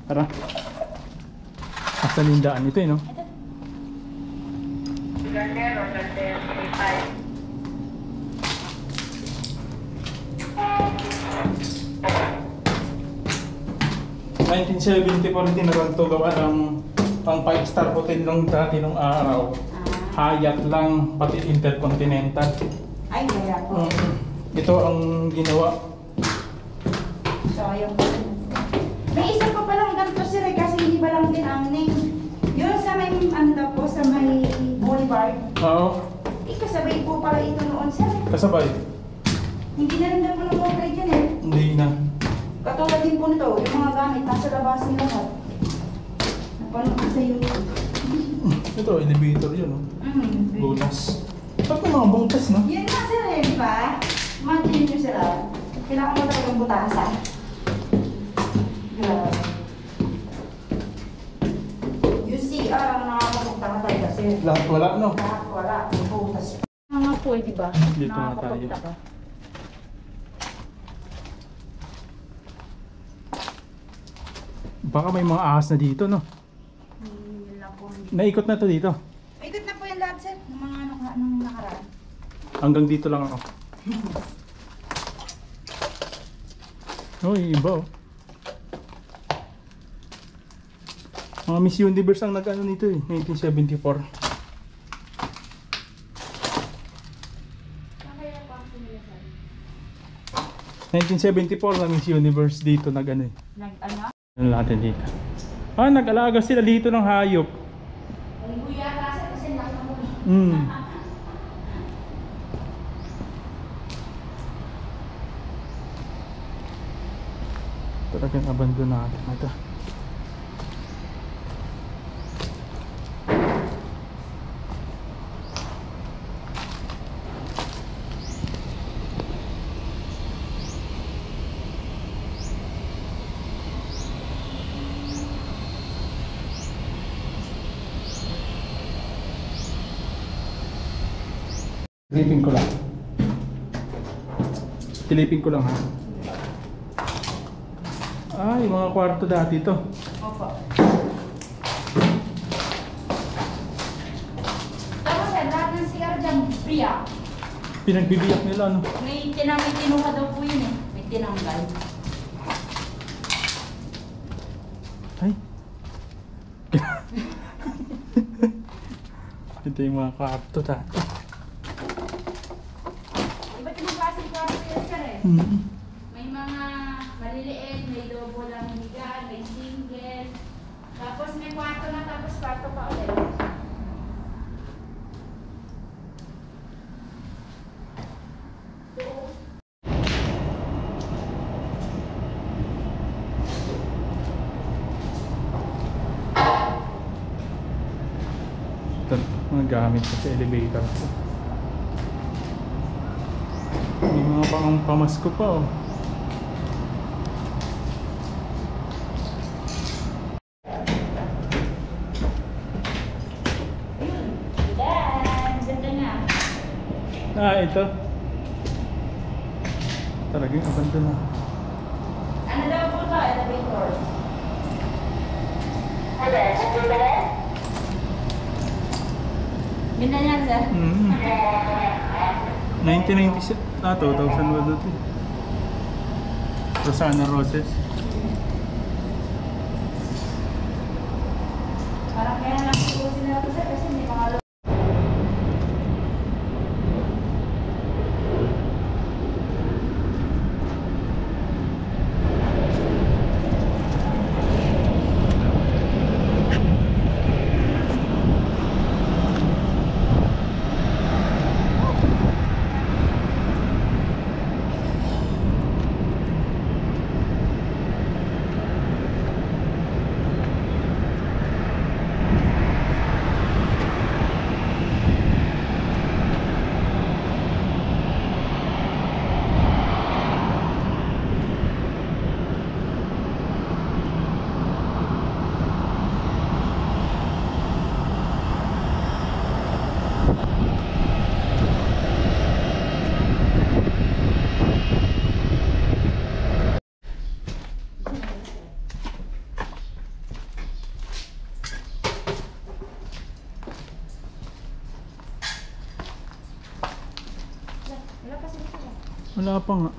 Tara. Asan yung daan ito eh, no? Gandero, 1974 tinagal to, gawa ng pang 5-star hotel lang dati nung araw. Hyatt lang, pati Intercontinental. Ay, kaya po. Ito ang ginawa. So, yung... May isa pa palang ganito sir kasi hindi ba lang din ang name. Yun sa may, ano daw po, sa may Boulevard. Oo. Kasabay po pala ito noon sir. Kasabay. Hindi na rin daw po nag-operate dyan eh. Hindi na. Katulad din po nito, yung mga gamit, nasa labas ng lahat. Napanood ko sa YouTube. Ito, elevator yun, no? Butas. Ba't may mga butas, no? Yan nga sir eh, di ba? Imagine nyo sila. Kailangan mo talagang butasan. Grabe. Yung CR ang nakakapunta ka talaga sir. Lahat wala, no? Lahat wala, butas. Nga po eh, di ba? Dito na tayo. Nakakapunta ka. Baka may mga ahas na dito, no? Yun lang po. Naikot na to dito. Ikot na po yung lahat sir, ng mga nung nakaraan. Hanggang dito lang ako. Uy, iba oh. Mga Miss Universe ang nag-ano nito eh, 1974. Kaya pa ang sinilasan? 1974 na Miss Universe dito nag-ano eh. Nag-ano? Ano natin dito? Ah, nag-alaga sila dito ng hayop. Ang buya kasi nakamun. Talagang abandonado na ito. Silipin ko lang. Silipin ko lang ha. Ay, mga kwarto dati to. Opo. Tapos sir, lahat ng CR dyan, biyak. Pinagbibiyak nila, no? May tinuha daw po yun eh. May tinanggal. Ay. Ito yung mga kwarto dati. Iba't ibang klaseng kwarto yun sir eh. May mga maliliit, may double lang higaan, may single. Tapos may kwarto na, tapos kwarto pa ulit. Ito, mga gamit ko sa elevator. May mga pamasko pa oh. Ganda nga. Ah, ito. Talagang abandon na. Ano daw po ito? Elevator. Ganda niya sir. 1996 na to, 2001 to. Rosana Roses. Parang kaya lang siguro sila ito sir kasi may mga Wala pa nga.